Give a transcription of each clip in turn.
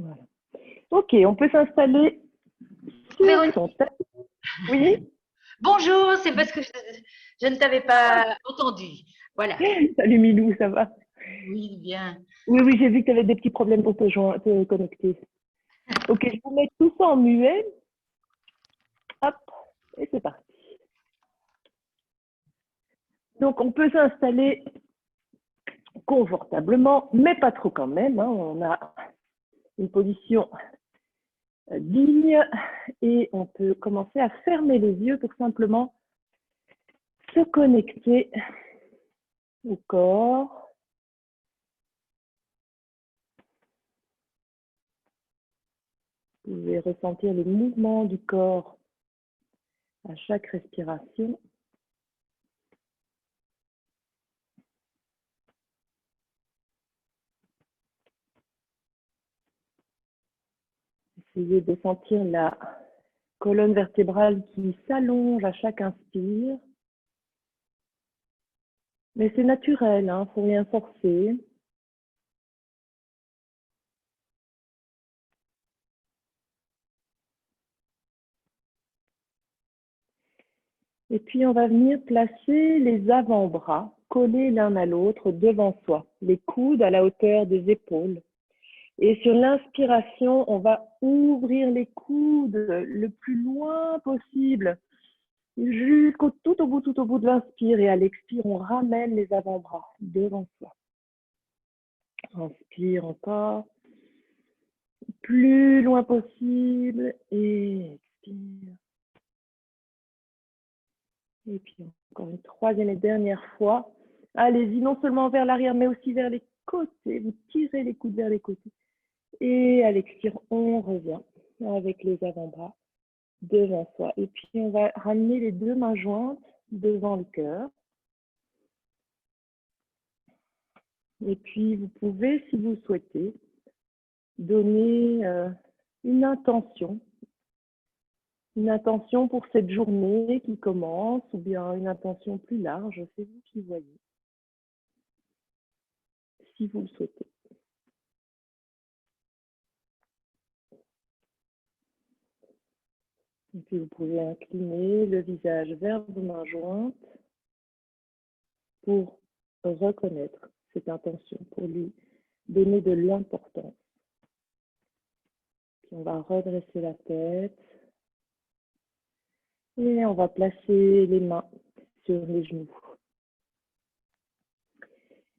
Voilà. Ok, on peut s'installer sur Véronique, son tapis. Oui, bonjour, c'est parce que je ne t'avais pas entendu. Voilà. salut Milou, ça va? Oui, bien. Oui, oui, j'ai vu que tu avais des petits problèmes pour te connecter. Ok, je vous mets tout ça en muet. Hop, et c'est parti. Donc, on peut s'installer confortablement, mais pas trop quand même, hein. On a une position digne et on peut commencer à fermer les yeux pour simplement se connecter au corps. Vous pouvez ressentir les mouvements du corps à chaque respiration. Essayez de sentir la colonne vertébrale qui s'allonge à chaque inspire. Mais c'est naturel, hein, faut rien forcer. Et puis on va venir placer les avant-bras collés l'un à l'autre devant soi, les coudes à la hauteur des épaules. Et sur l'inspiration, on va ouvrir les coudes le plus loin possible, jusqu'au tout au bout de l'inspire. Et à l'expire, on ramène les avant-bras devant soi. Inspire encore, plus loin possible, et expire. Et puis encore une troisième et dernière fois. Allez-y, non seulement vers l'arrière, mais aussi vers les côtés. Vous tirez les coudes vers les côtés. Et à l'expire, on revient avec les avant-bras devant soi. Et puis, on va ramener les deux mains jointes devant le cœur. Et puis, vous pouvez, si vous le souhaitez, donner une intention pour cette journée qui commence, ou bien une intention plus large, c'est vous qui voyez, si vous le souhaitez. Et puis vous pouvez incliner le visage vers vos mains jointes pour reconnaître cette intention, pour lui donner de l'importance. Puis on va redresser la tête et on va placer les mains sur les genoux.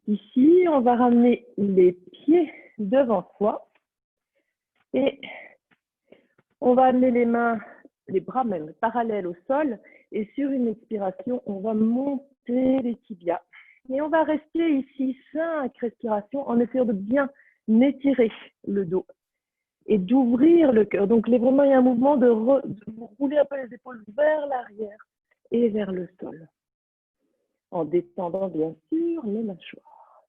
Ici, on va ramener les pieds devant soi et on va amener les mains, les bras même, parallèles au sol. Et sur une expiration, on va monter les tibias. Et on va rester ici 5 respirations en essayant de bien étirer le dos et d'ouvrir le cœur. Donc, vraiment, il y a un mouvement de rouler un peu les épaules vers l'arrière et vers le sol. En descendant, bien sûr, les mâchoires.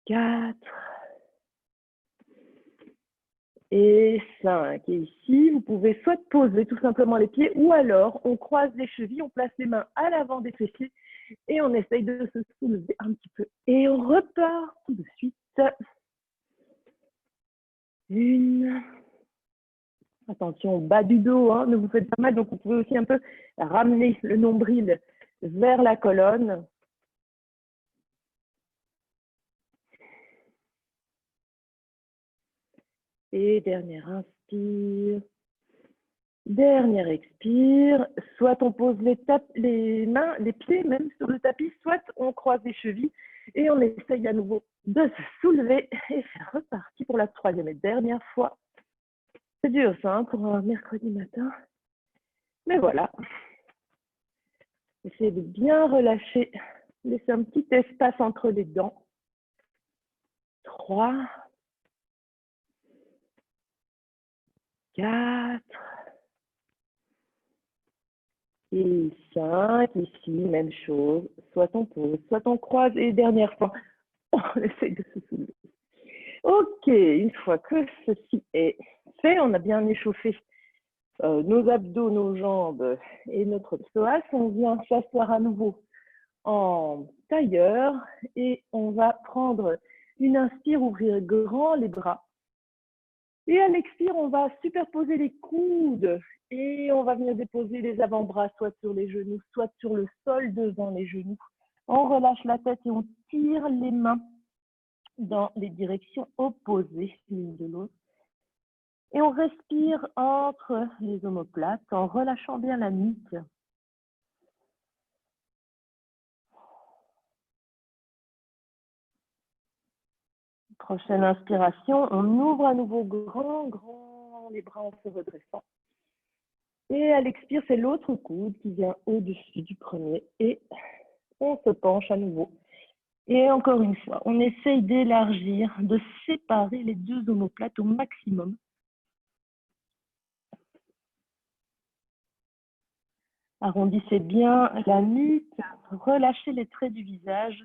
4. Et 5. Et ici, vous pouvez soit poser tout simplement les pieds ou alors on croise les chevilles, on place les mains à l'avant des fessiers et on essaye de se soulever un petit peu. Et on repart tout de suite. 1. Attention au bas du dos, hein, ne vous faites pas mal. Donc, vous pouvez aussi un peu ramener le nombril vers la colonne. Et dernière inspire. Dernière expire, soit on pose les mains, les pieds même sur le tapis, soit on croise les chevilles et on essaye à nouveau de se soulever et c'est reparti pour la troisième et dernière fois. C'est dur ça hein, pour un mercredi matin, mais voilà. Essayez de bien relâcher, laisser un petit espace entre les dents. 3, 4, et 5, ici, même chose, soit on pose, soit on croise, et dernière fois, on essaye de se soulever. Ok, une fois que ceci est fait, on a bien échauffé nos abdos, nos jambes et notre psoas, on vient s'asseoir à nouveau en tailleur et on va prendre une inspire, ouvrir grand les bras Et à l'expire, on va superposer les coudes et on va venir déposer les avant-bras soit sur les genoux, soit sur le sol devant les genoux. On relâche la tête et on tire les mains dans les directions opposées l'une de l'autre. Et on respire entre les omoplates en relâchant bien la nuque. Prochaine inspiration, on ouvre à nouveau grand les bras en se redressant. Et à l'expire, c'est l'autre coude qui vient au-dessus du premier et on se penche à nouveau. Et encore une fois, on essaye d'élargir, de séparer les deux omoplates au maximum. Arrondissez bien la nuque, relâchez les traits du visage.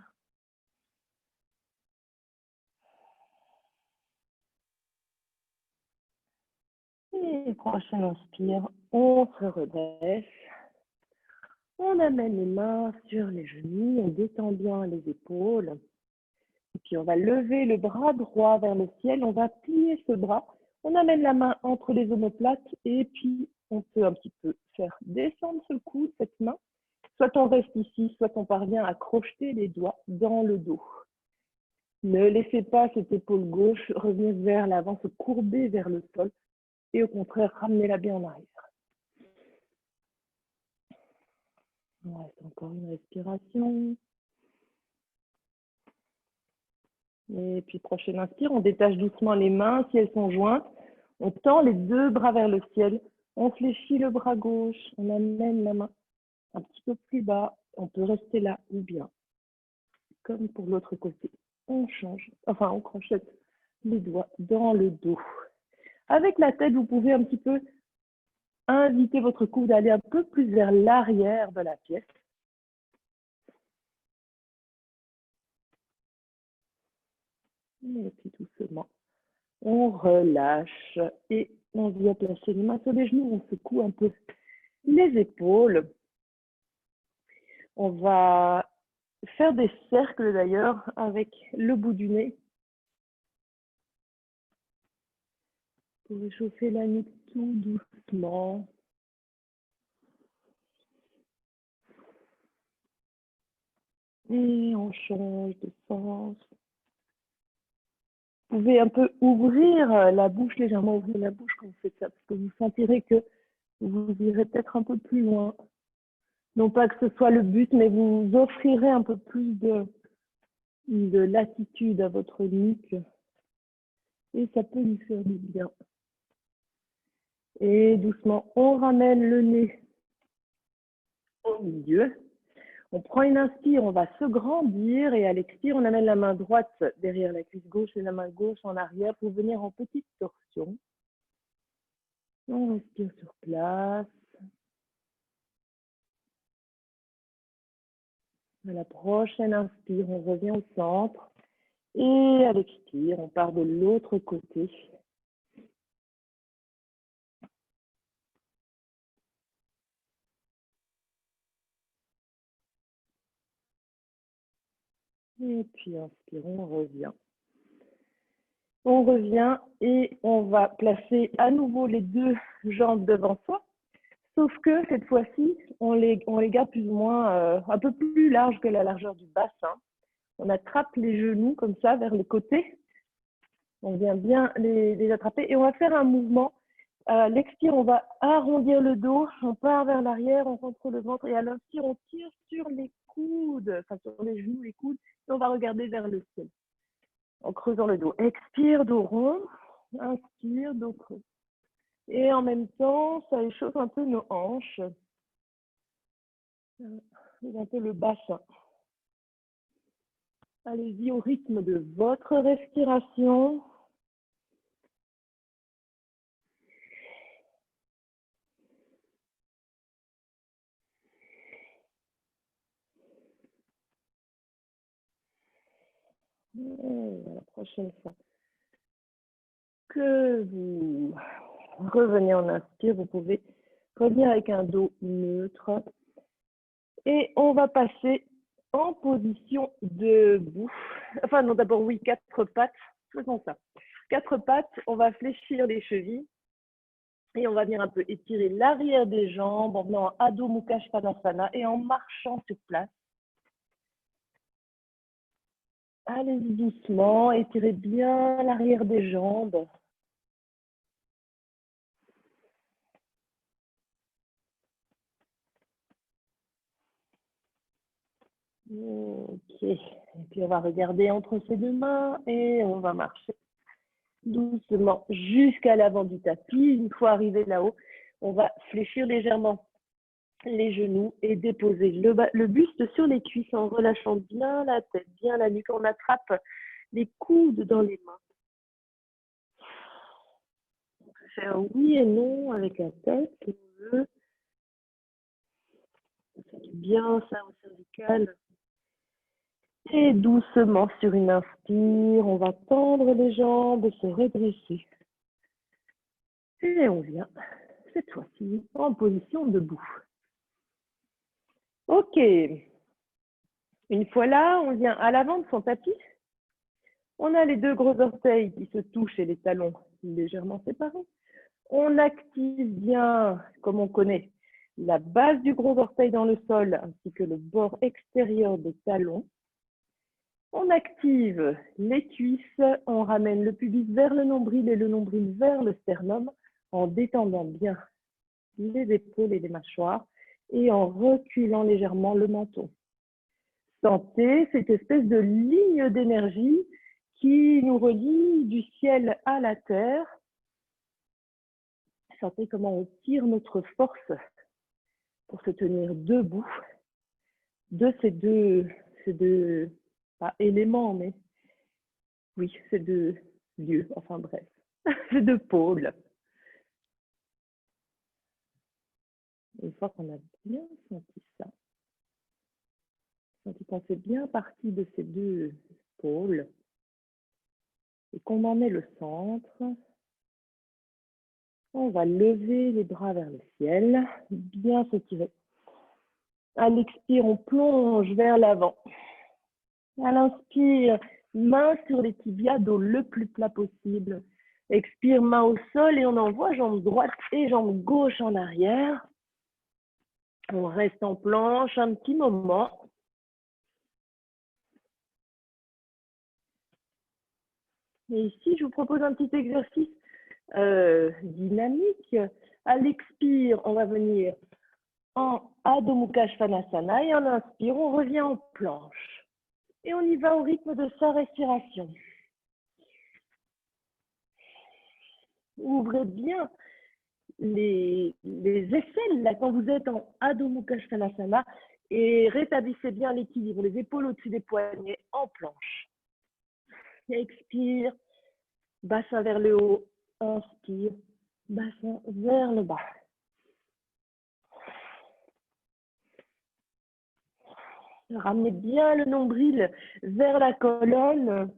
Et prochaine inspire, on se redresse. On amène les mains sur les genoux, on détend bien les épaules. Et puis on va lever le bras droit vers le ciel, on va plier ce bras. On amène la main entre les omoplates et puis on peut un petit peu faire descendre ce coude, cette main. Soit on reste ici, soit on parvient à crocheter les doigts dans le dos. Ne laissez pas cette épaule gauche revenir vers l'avant, se courber vers le sol et au contraire, ramenez-la bien en arrière. On reste encore une respiration. Et puis, prochaine inspire, on détache doucement les mains si elles sont jointes. On tend les deux bras vers le ciel. On fléchit le bras gauche. On amène la main un petit peu plus bas. On peut rester là ou bien, comme pour l'autre côté, on change. Enfin, on crochette les doigts dans le dos. Avec la tête, vous pouvez un petit peu inviter votre coude à aller un peu plus vers l'arrière de la pièce. Et puis doucement, on relâche et on vient placer les mains sur les genoux. On secoue un peu les épaules. On va faire des cercles d'ailleurs avec le bout du nez pour réchauffer la nuque tout doucement. Et on change de sens. Vous pouvez un peu ouvrir la bouche, légèrement ouvrir la bouche quand vous faites ça, parce que vous sentirez que vous irez peut-être un peu plus loin. Non pas que ce soit le but, mais vous offrirez un peu plus de latitude à votre nuque. Et ça peut lui faire du bien. Et doucement, on ramène le nez au milieu. On prend une inspire, on va se grandir et à l'expire, on amène la main droite derrière la cuisse gauche et la main gauche en arrière pour venir en petite torsion. On respire sur place. À la prochaine inspire, on revient au centre. Et à l'expire, on part de l'autre côté. Et puis inspirons, on revient. On revient et on va placer à nouveau les deux jambes devant soi. Sauf que cette fois-ci, on les garde plus ou moins un peu plus larges que la largeur du bassin. On attrape les genoux comme ça vers le côté. On vient bien les attraper et on va faire un mouvement. À l'expire, on va arrondir le dos, on part vers l'arrière, on rentre le ventre et à l'inspire, on tire sur les coudes, enfin sur les genoux, les coudes, et on va regarder vers le ciel en creusant le dos. Expire, dos rond, inspire, dos creux. Et en même temps, ça échauffe un peu nos hanches, un peu le bassin. Allez-y au rythme de votre respiration. Et la prochaine fois que vous revenez en inspire, vous pouvez revenir avec un dos neutre. Et on va passer en position debout. Enfin non, d'abord oui, 4 pattes. Faisons ça. 4 pattes, on va fléchir les chevilles et on va venir un peu étirer l'arrière des jambes en venant en Adho Mukha Svanasana et en marchant sur place. Allez-y doucement, étirez bien l'arrière des jambes. Ok, et puis on va regarder entre ces deux mains et on va marcher doucement jusqu'à l'avant du tapis. Une fois arrivé là-haut, on va fléchir légèrement les genoux et déposer le buste sur les cuisses en relâchant bien la tête, bien la nuque. On attrape les coudes dans les mains. On peut faire oui et non avec la tête si on veut. Ça fait bien ça au cervical. Et doucement sur une inspire, on va tendre les jambes, se redresser. Et on vient, cette fois-ci, en position debout. Ok. Une fois là, on vient à l'avant de son tapis. On a les 2 gros orteils qui se touchent et les talons légèrement séparés. On active bien, comme on connaît, la base du gros orteil dans le sol ainsi que le bord extérieur des talons. On active les cuisses, on ramène le pubis vers le nombril et le nombril vers le sternum en détendant bien les épaules et les mâchoires et en reculant légèrement le menton. Sentez cette espèce de ligne d'énergie qui nous relie du ciel à la terre. Sentez comment on tire notre force pour se tenir debout de ces deux pas éléments, mais oui, ces 2 lieux, enfin bref, ces 2 pôles. Une fois qu'on a bien senti ça, senti qu'on fait bien partie de ces 2 pôles et qu'on en est le centre, on va lever les bras vers le ciel, bien s'étirer. À l'expire, on plonge vers l'avant. À l'inspire, main sur les tibias, dos le plus plat possible. Expire, main au sol et on envoie jambe droite et jambe gauche en arrière. On reste en planche un petit moment. Et ici, je vous propose un petit exercice dynamique. À l'expire, on va venir en Adho Mukha Svanasana et en inspire, on revient en planche. Et on y va au rythme de sa respiration. Ouvrez bien les aisselles là, quand vous êtes en Adho Mukha Svanasana et rétablissez bien l'équilibre, les épaules au-dessus des poignets en planche. Expire, bassin vers le haut, inspire, bassin vers le bas. Ramenez bien le nombril vers la colonne.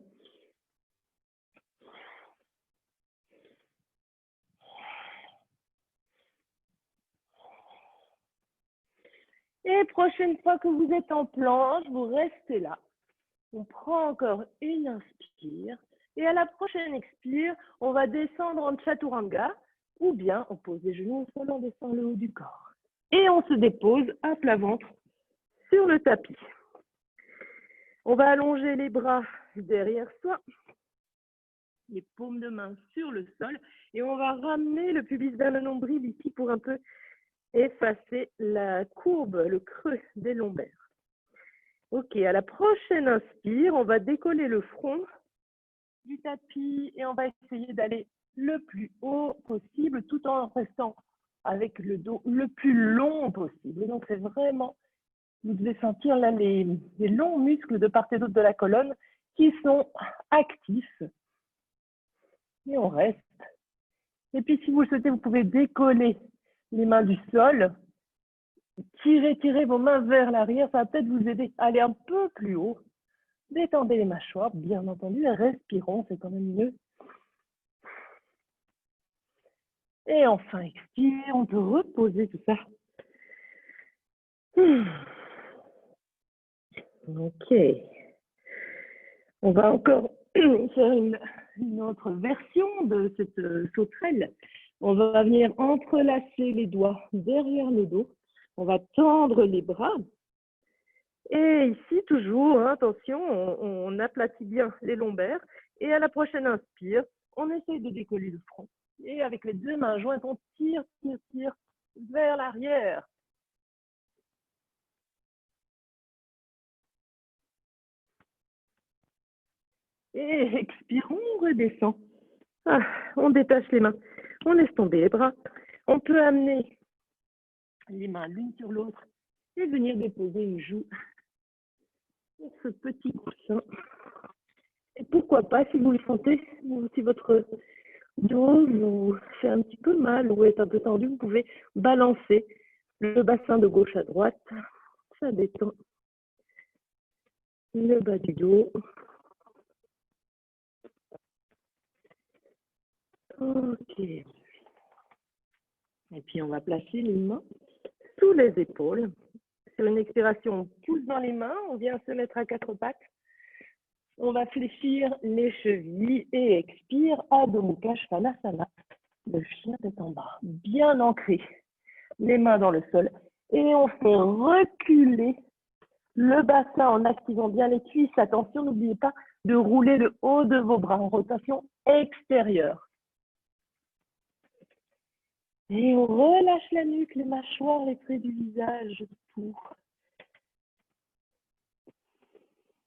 Et prochaine fois que vous êtes en planche, vous restez là. On prend encore une inspire. Et à la prochaine expire, on va descendre en Chaturanga. Ou bien on pose les genoux au sol, on descend le haut du corps. Et on se dépose à plat ventre sur le tapis. On va allonger les bras derrière soi, les paumes de main sur le sol. Et on va ramener le pubis vers le nombril ici pour un peu effacer la courbe, le creux des lombaires. Ok, à la prochaine inspire, on va décoller le front du tapis et on va essayer d'aller le plus haut possible tout en restant avec le dos le plus long possible. Et donc c'est vraiment, vous devez sentir là les longs muscles de part et d'autre de la colonne qui sont actifs. Et on reste. Et puis si vous le souhaitez, vous pouvez décoller les mains du sol. Tirez vos mains vers l'arrière, ça va peut-être vous aider à aller un peu plus haut. Détendez les mâchoires, bien entendu, et respirons, c'est quand même mieux. Et enfin, expire, on peut reposer tout ça. Ok. On va encore faire une une autre version de cette sauterelle. On va venir entrelacer les doigts derrière le dos. On va tendre les bras. Et ici, toujours, hein, attention, on aplatit bien les lombaires. Et à la prochaine inspire, on essaye de décoller le front. Et avec les deux mains jointes, on tire, tire, tire vers l'arrière. Et expirons, on redescend. Ah, on détache les mains. On laisse tomber les bras. On peut amener les mains l'une sur l'autre et venir déposer une joue sur ce petit coussin. Et pourquoi pas, si vous le sentez, si votre dos vous fait un petit peu mal ou est un peu tendu, vous pouvez balancer le bassin de gauche à droite. Ça détend le bas du dos. Ok. Et puis, on va placer les mains sous les épaules. Sur une expiration, on pousse dans les mains, on vient se mettre à quatre pattes. On va fléchir les chevilles et expire Adho Mukha Svanasana. Le chien est en bas, bien ancré. Les mains dans le sol. Et on fait reculer le bassin en activant bien les cuisses. Attention, n'oubliez pas de rouler le haut de vos bras en rotation extérieure. Et on relâche la nuque, les mâchoires, les traits du visage, tout.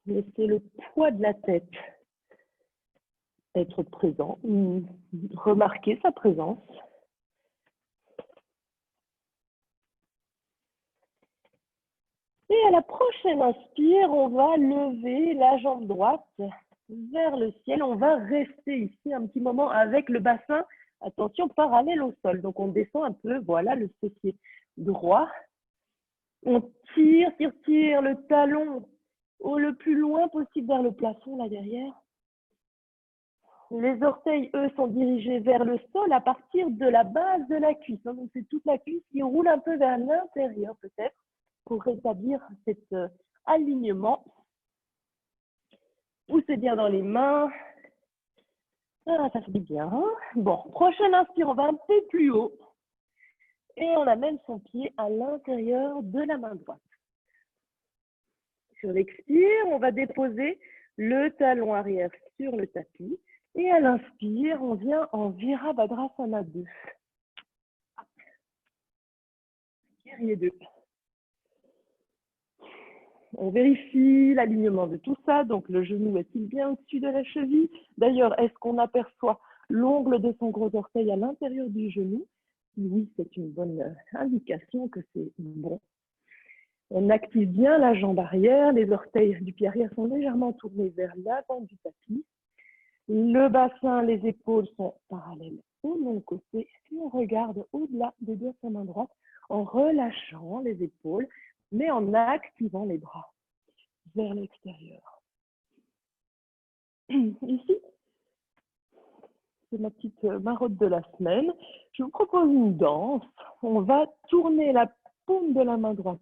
Laissez le poids de la tête être présent. Remarquez sa présence. Et à la prochaine inspire, on va lever la jambe droite vers le ciel. On va rester ici un petit moment avec le bassin, attention, parallèle au sol. Donc on descend un peu, voilà, le fessier droit. On tire, tire, tire le talon le plus loin possible vers le plafond, là derrière. Les orteils, eux, sont dirigés vers le sol à partir de la base de la cuisse. Donc c'est toute la cuisse qui roule un peu vers l'intérieur peut-être pour rétablir cet alignement. Poussez bien dans les mains. Ah, ça fait bien. Bon, prochaine inspire, on va un peu plus haut. Et on amène son pied à l'intérieur de la main droite. Sur l'expire, on va déposer le talon arrière sur le tapis. Et à l'inspire, on vient en Virabhadrasana 2. Guerrier 2. On vérifie l'alignement de tout ça. Donc, le genou est-il bien au-dessus de la cheville? D'ailleurs, est-ce qu'on aperçoit l'ongle de son gros orteil à l'intérieur du genou? Oui, c'est une bonne indication que c'est bon. On active bien la jambe arrière. Les orteils du pied arrière sont légèrement tournés vers l'avant du tapis. Le bassin, les épaules sont parallèles au long côté. Et on regarde au-delà des doigts de sa main droite en relâchant les épaules, mais en activant les bras vers l'extérieur. Ici, c'est ma petite marotte de la semaine. Je vous propose une danse. On va tourner la paume de la main droite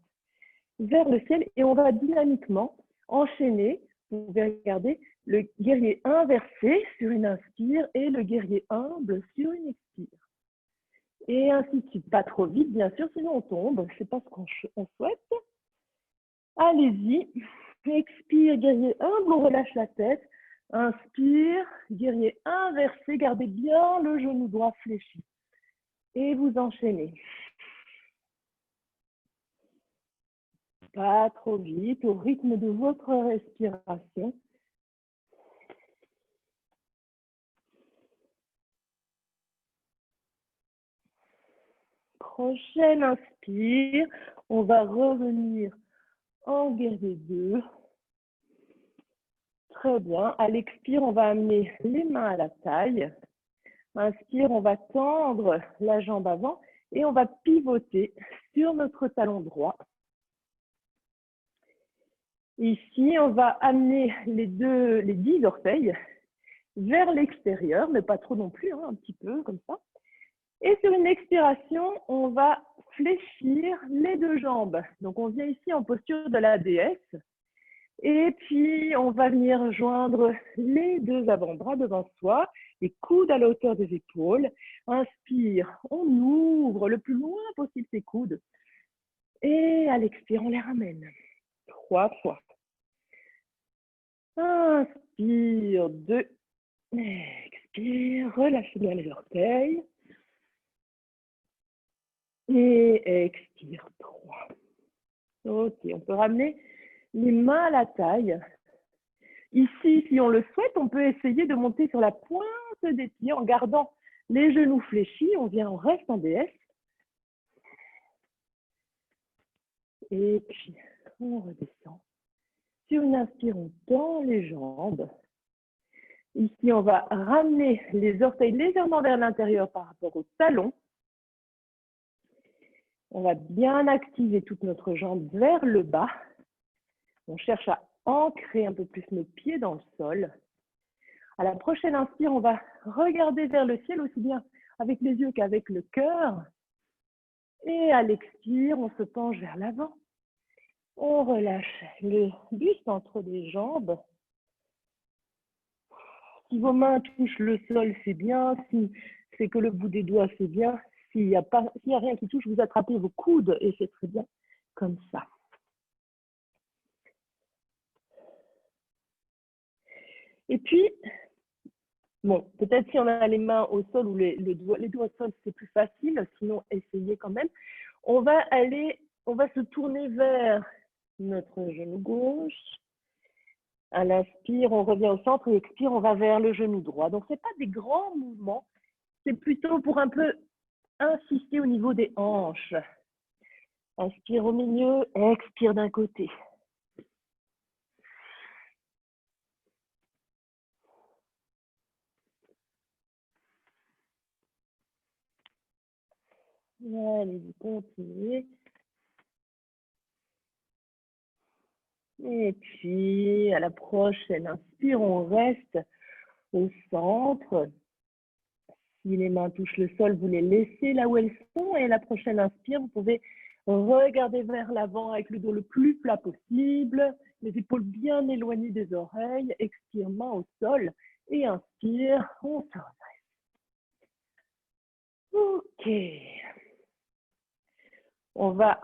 vers le ciel et on va dynamiquement enchaîner. Vous pouvez regarder le guerrier inversé sur une inspire et le guerrier humble sur une expire. Et ainsi de suite. Pas trop vite, bien sûr, sinon on tombe. Je ne sais pas ce qu'on souhaite. Allez-y. Expire, guerrier humble, on relâche la tête. Inspire, guerrier inversé, gardez bien le genou droit fléchi. Et vous enchaînez. Pas trop vite, au rythme de votre respiration. Prochaine inspire, on va revenir en guerrier 2. Très bien. À l'expire, on va amener les mains à la taille. Inspire, on va tendre la jambe avant et on va pivoter sur notre talon droit. Ici, on va amener les 10 orteils vers l'extérieur, mais pas trop non plus, hein, un petit peu comme ça. Et sur une expiration, on va fléchir les deux jambes. Donc, on vient ici en posture de la déesse. Et puis, on va venir joindre les deux avant-bras devant soi, les coudes à la hauteur des épaules. Inspire, on ouvre le plus loin possible ses coudes. Et à l'expire, on les ramène. 3 fois. Inspire, 2. Expire, relâchez bien les orteils. Et expire, 3. Ok, on peut ramener les mains à la taille. Ici, si on le souhaite, on peut essayer de monter sur la pointe des pieds en gardant les genoux fléchis. On reste en DS. Et puis, on redescend. Sur une inspire, on tend les jambes. Ici, on va ramener les orteils légèrement vers l'intérieur par rapport au talon. On va bien activer toute notre jambe vers le bas. On cherche à ancrer un peu plus nos pieds dans le sol. À la prochaine inspire, on va regarder vers le ciel aussi bien avec les yeux qu'avec le cœur. Et à l'expire, on se penche vers l'avant. On relâche le buste entre les jambes. Si vos mains touchent le sol, c'est bien. Si c'est que le bout des doigts, c'est bien. S'il n'y a rien qui touche, vous attrapez vos coudes et c'est très bien comme ça. Et puis, bon, peut-être si on a les mains au sol ou les doigts au sol, c'est plus facile. Sinon, essayez quand même. On va se tourner vers notre genou gauche. À l'inspire, on revient au centre et expire, on va vers le genou droit. Donc, ce n'est pas des grands mouvements, c'est plutôt pour un peu insister au niveau des hanches. Inspire au milieu, expire d'un côté. Allez, vous continuez. Et puis, à la prochaine inspire, on reste au centre. Si les mains touchent le sol, vous les laissez là où elles sont. Et à la prochaine inspire, vous pouvez regarder vers l'avant avec le dos le plus plat possible, les épaules bien éloignées des oreilles. Expire, main au sol. Et inspire, on se redresse. Ok. On va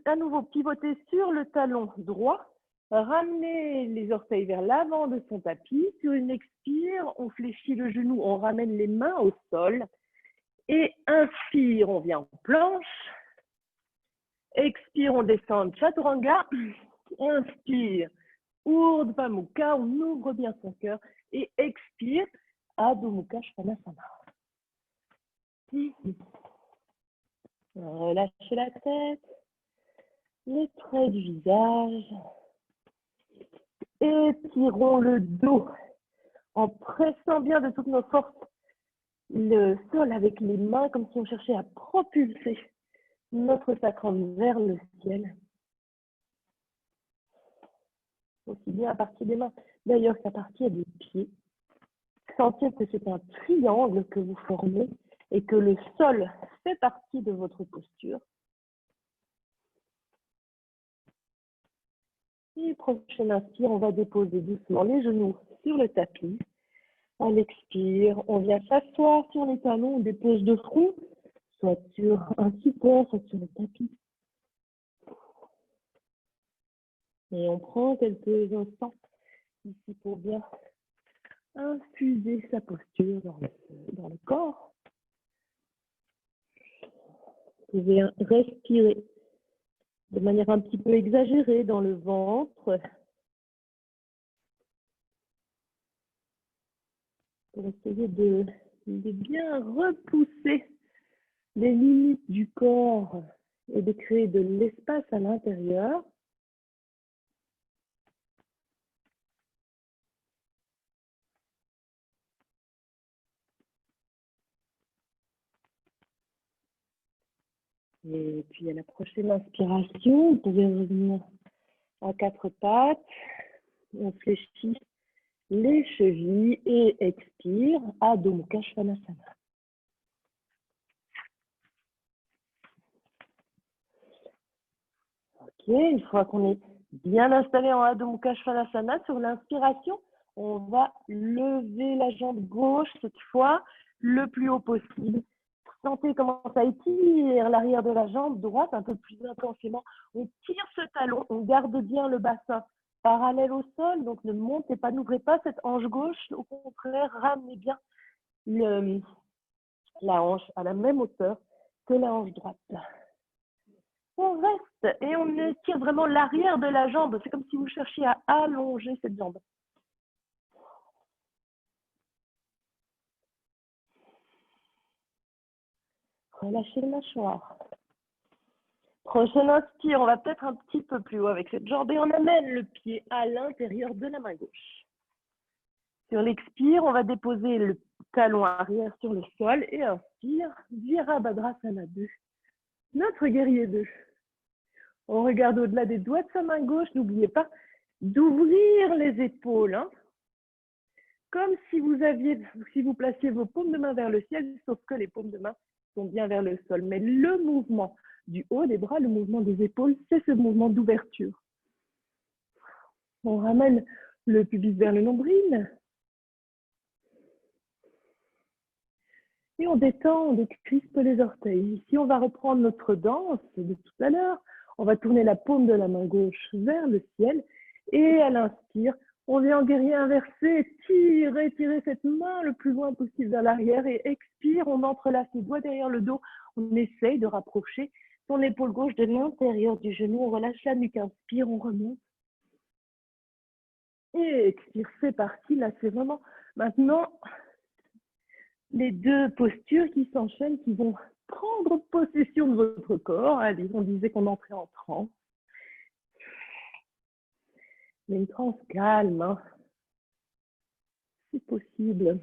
à nouveau pivoter sur le talon droit. Ramener les orteils vers l'avant de son tapis. Sur une expire, on fléchit le genou, on ramène les mains au sol. Et inspire, on vient en planche. Expire, on descend chaturanga. Inspire, Urdhva Mukha, on ouvre bien son cœur. Et expire, Adho Mukha Svanasana. Relâchez la tête, les traits du visage. Étirons le dos en pressant bien de toutes nos forces le sol avec les mains, comme si on cherchait à propulser notre sacrum vers le ciel. Aussi bien à partir des mains, d'ailleurs qu'à partir des pieds. Sentez que c'est un triangle que vous formez et que le sol fait partie de votre posture. Et prochaine inspire, on va déposer doucement les genoux sur le tapis. À l'expire, on vient s'asseoir sur les talons, on dépose de front, soit sur un support, soit sur le tapis. Et on prend quelques instants ici pour bien infuser sa posture dans le corps. Vous pouvez respirer de manière un petit peu exagérée dans le ventre pour essayer de bien repousser les limites du corps et de créer de l'espace à l'intérieur. Et puis à la prochaine inspiration, vous pouvez revenir à 4 pattes. On fléchit les chevilles et expire, Adho Mukha Svanasana. Ok, Une fois qu'on est bien installé en Adho Mukha Svanasana, sur l'inspiration, on va lever la jambe gauche cette fois le plus haut possible. Sentez comment ça étire l'arrière de la jambe droite un peu plus intensément. On tire ce talon, on garde bien le bassin parallèle au sol, donc ne montez pas, n'ouvrez pas cette hanche gauche, au contraire, ramenez bien la hanche à la même hauteur que la hanche droite. On reste et on étire vraiment l'arrière de la jambe. C'est comme si vous cherchiez à allonger cette jambe. Relâchez le mâchoire. Prochaine inspire, on va peut-être un petit peu plus haut avec cette jambe et on amène le pied à l'intérieur de la main gauche. Sur l'expire, on va déposer le talon arrière sur le sol et inspire, Virabhadrasana 2. Notre guerrier 2. On regarde au-delà des doigts de sa main gauche. N'oubliez pas d'ouvrir les épaules. Comme si vous placiez vos paumes de main vers le ciel, sauf que les paumes de main sont bien vers le sol. Mais le mouvement du haut des bras, le mouvement des épaules, c'est ce mouvement d'ouverture. On ramène le pubis vers le nombril. Et on détend, on décrispe les orteils. Ici, on va reprendre notre danse de tout à l'heure. On va tourner la paume de la main gauche vers le ciel. Et à l'inspire, on vient en guerrier inversé. Tirez cette main le plus loin possible vers l'arrière. Et expire, on entrelace les doigts derrière le dos. On essaye de rapprocher son épaule gauche de l'intérieur du genou. On relâche la nuque. Inspire, on remonte. Et expire, c'est parti. Là, c'est vraiment maintenant les deux postures qui s'enchaînent, qui vont prendre possession de votre corps. Allez, on disait qu'on entrait en transe. Mais une transe calme, c'est possible.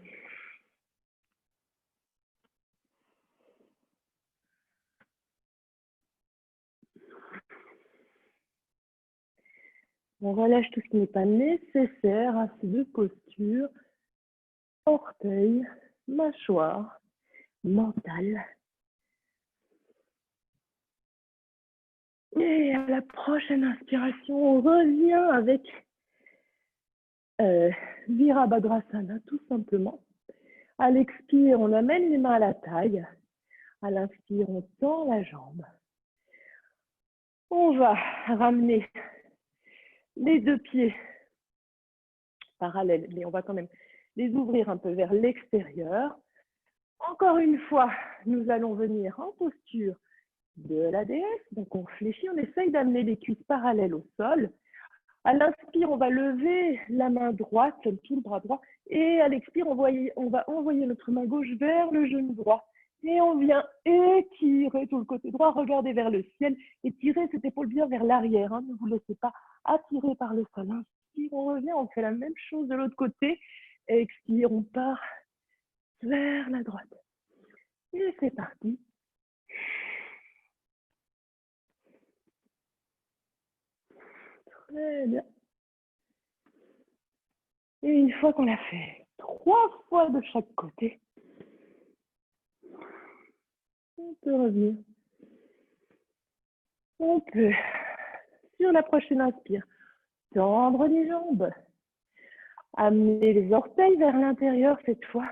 On relâche tout ce qui n'est pas nécessaire à ces deux postures. Orteil, mâchoire, mental. Et à la prochaine inspiration, on revient avec Virabhadrasana, tout simplement. À l'expire, on amène les mains à la taille. À l'inspire, on tend la jambe. On va ramener les deux pieds parallèles, mais on va quand même les ouvrir un peu vers l'extérieur. Encore une fois, nous allons venir en posture de la déesse. Donc on fléchit, on essaye d'amener les cuisses parallèles au sol. À l'inspire, on va lever la main droite, tout le bras droit. Et à l'expire, on va envoyer notre main gauche vers le genou droit. Et on vient étirer tout le côté droit, regardez vers le ciel, étirez cette épaule bien vers l'arrière. Ne vous laissez pas attirer par le sol. Inspire, on revient, on fait la même chose de l'autre côté. Expire, on part vers la droite. Et c'est parti. Très bien. Et une fois qu'on l'a fait 3 fois de chaque côté, on peut revenir. On peut, sur la prochaine inspire, tendre les jambes. Amener les orteils vers l'intérieur cette fois.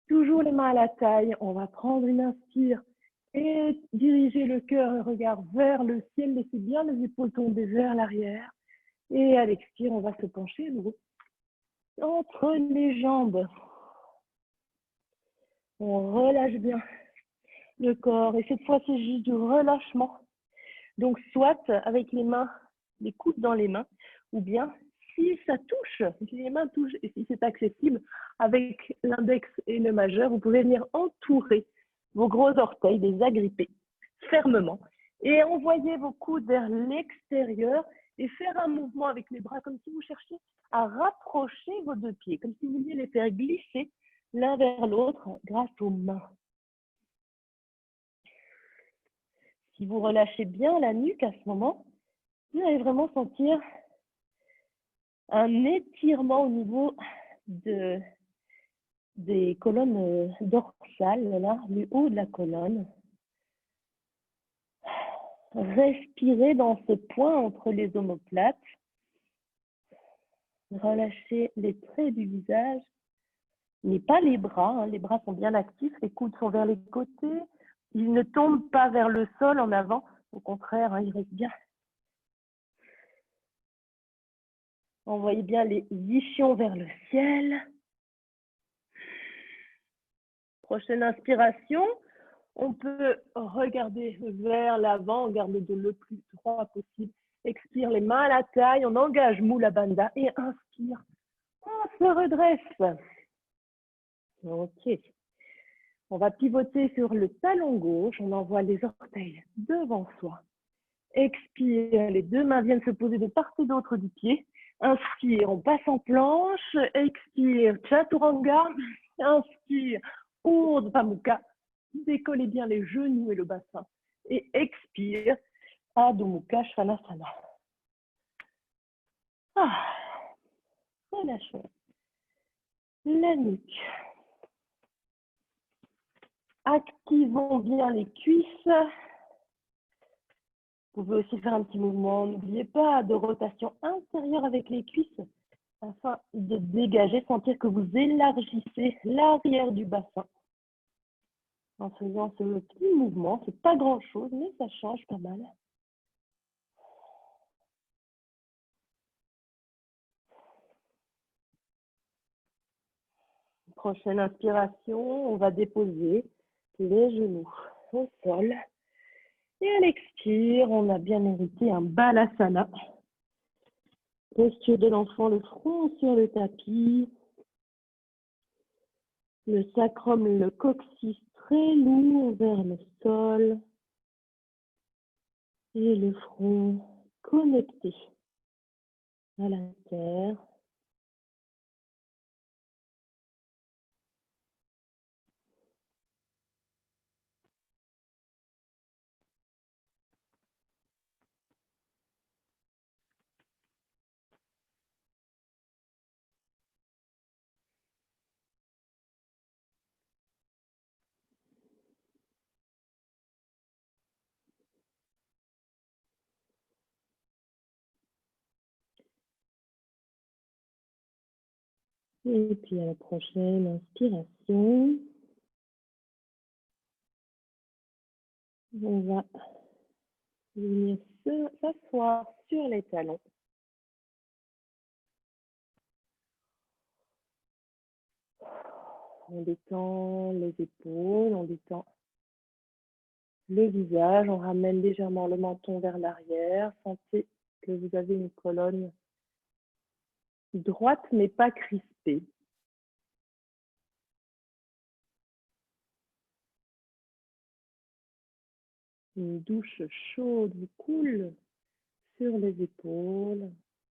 Toujours les mains à la taille. On va prendre une inspire et diriger le cœur et le regard vers le ciel. Laissez bien les épaules tomber vers l'arrière. Et à l'expire, on va se pencher à nouveau entre les jambes. On relâche bien le corps. Et cette fois, c'est juste du relâchement. Donc, soit avec les mains, les coudes dans les mains, ou bien si ça touche, si les mains touchent et si c'est accessible, avec l'index et le majeur, vous pouvez venir entourer vos gros orteils, les agripper fermement et envoyer vos coudes vers l'extérieur et faire un mouvement avec les bras comme si vous cherchiez à rapprocher vos deux pieds, comme si vous vouliez les faire glisser l'un vers l'autre grâce aux mains. Si vous relâchez bien la nuque à ce moment, vous allez vraiment sentir un étirement au niveau des colonnes dorsales, là, du haut de la colonne. Respirez dans ce point entre les omoplates. Relâchez les traits du visage, mais pas les bras. Hein. Les bras sont bien actifs, les coudes sont vers les côtés. Ils ne tombent pas vers le sol en avant. Au contraire, hein, ils restent bien. Envoyez bien les ischions vers le ciel. Prochaine inspiration. On peut regarder vers l'avant, on garde le dos le plus droit possible. Expire les mains à la taille, on engage Mula Bandha et inspire. On se redresse. Ok. On va pivoter sur le talon gauche, on envoie les orteils devant soi. Expire, les deux mains viennent se poser de part et d'autre du pied. Inspire, on passe en planche. Expire, Chaturanga. Inspire, Urdhva Mukha. Décollez bien les genoux et le bassin. Et expire, Adho Mukha Svanasana. Relâchons la nuque. Activons bien les cuisses. Vous pouvez aussi faire un petit mouvement, n'oubliez pas, de rotation intérieure avec les cuisses afin de dégager, sentir que vous élargissez l'arrière du bassin. En faisant ce petit mouvement, c'est pas grand chose, mais ça change pas mal. Prochaine inspiration, on va déposer les genoux au sol. Et à l'expire, on a bien mérité un Balasana. Posture de l'enfant, le front sur le tapis. Le sacrum, le coccyx très lourd vers le sol. Et le front connecté à la terre. Et puis à la prochaine inspiration, on va venir s'asseoir sur les talons. On détend les épaules, on détend le visage, on ramène légèrement le menton vers l'arrière. Sentez que vous avez une colonne droite mais pas crispée. Une douche chaude vous coule sur les épaules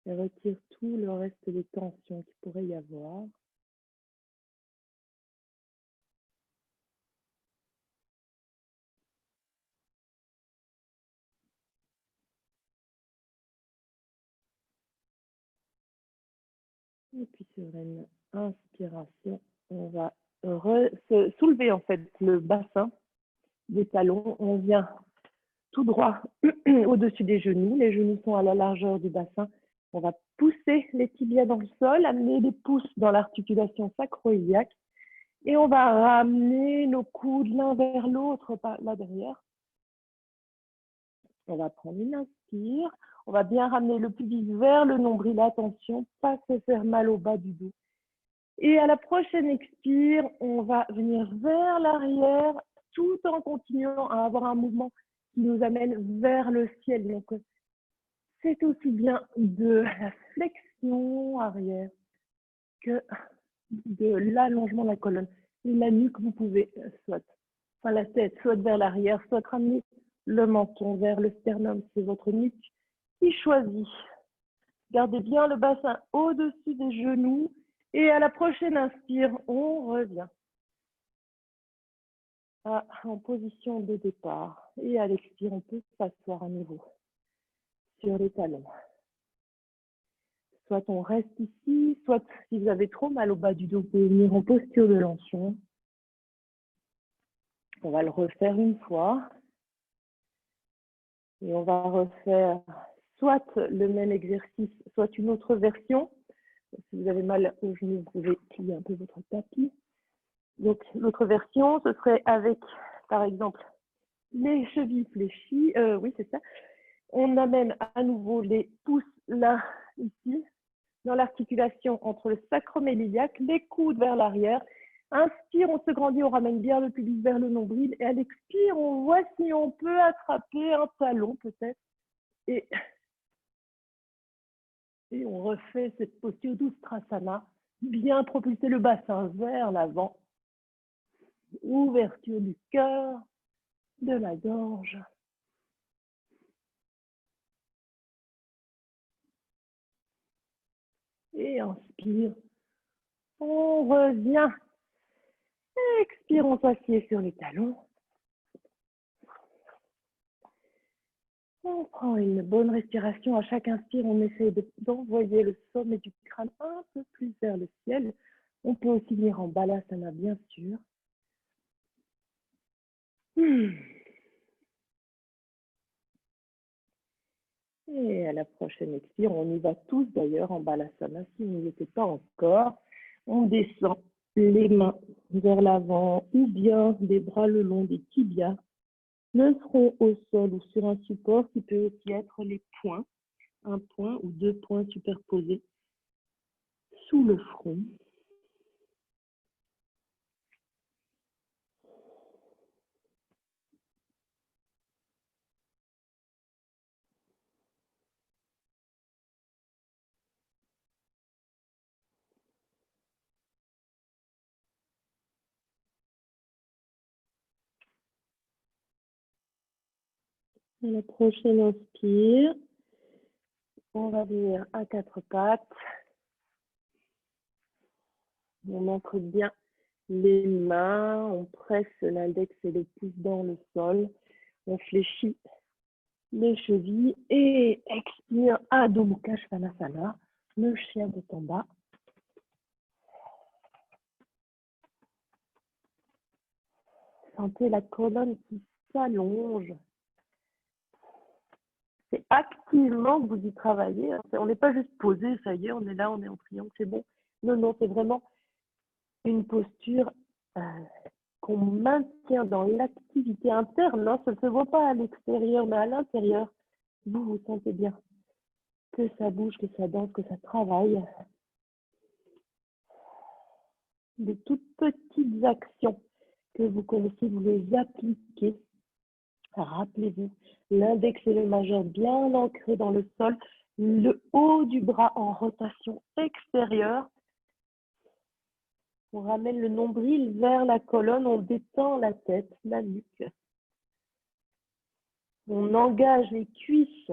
et retire tout le reste des tensions qu'il pourrait y avoir. Et puis sur une inspiration, on va se soulever en fait le bassin des talons. On vient tout droit au-dessus des genoux. Les genoux sont à la largeur du bassin. On va pousser les tibias dans le sol, amener les pouces dans l'articulation sacro-iliaque. Et on va ramener nos coudes l'un vers l'autre là derrière. On va prendre une inspire. On va bien ramener le pubis vers le nombril. Attention, pas se faire mal au bas du dos. Et à la prochaine expire, on va venir vers l'arrière tout en continuant à avoir un mouvement qui nous amène vers le ciel. Donc, c'est aussi bien de la flexion arrière que de l'allongement de la colonne. Et la nuque, vous pouvez la tête, soit vers l'arrière, soit ramener le menton vers le sternum. C'est votre nuque qui choisit. Gardez bien le bassin au-dessus des genoux. Et à la prochaine inspire, on revient en position de départ. Et à l'expire, on peut s'asseoir à nouveau sur les talons. Soit on reste ici, soit si vous avez trop mal au bas du dos, vous pouvez venir en posture de lençon. On va le refaire une fois. Et on va refaire soit le même exercice, soit une autre version. Si vous avez mal au genou, vous pouvez plier un peu votre tapis. Donc, l'autre version, ce serait avec, par exemple, les chevilles fléchies. Oui, c'est ça. On amène à nouveau les pouces là, ici, dans l'articulation entre le sacrum et l'iliaque, les coudes vers l'arrière. Inspire, on se grandit, on ramène bien le pubis vers le nombril. Et à l'expire, on voit si on peut attraper un talon peut-être. Et on refait cette posture d'Ustrasana, bien propulser le bassin vers l'avant. Ouverture du cœur, de la gorge. Et inspire, on revient. Expire, on s'assied sur les talons. On prend une bonne respiration. À chaque inspire, on essaie d'envoyer le sommet du crâne un peu plus vers le ciel. On peut aussi venir en balasana, bien sûr. Et à la prochaine expire, on y va tous d'ailleurs en balasana. Si vous n'y étiez pas encore, on descend les mains vers l'avant ou bien des bras le long des tibias. Le front au sol ou sur un support qui peut aussi être les poings, un point ou deux points superposés sous le front. À la prochaine inspire, on va venir à quatre pattes. On ancre bien les mains, on presse l'index et le pouce dans le sol. On fléchit les chevilles et expire Adho Mukha Svanasana, le chien de Tamba. Sentez la colonne qui s'allonge. C'est activement que vous y travaillez. On n'est pas juste posé, ça y est, on est là, on est en triangle, c'est bon. Non, non, c'est vraiment une posture qu'on maintient dans l'activité interne. Ça ne se voit pas à l'extérieur, mais à l'intérieur, vous sentez bien que ça bouge, que ça danse, que ça travaille. De toutes petites actions que vous connaissez, vous les appliquez. Rappelez-vous, l'index et le majeur bien ancrés dans le sol, le haut du bras en rotation extérieure. On ramène le nombril vers la colonne, on détend la tête, la nuque. On engage les cuisses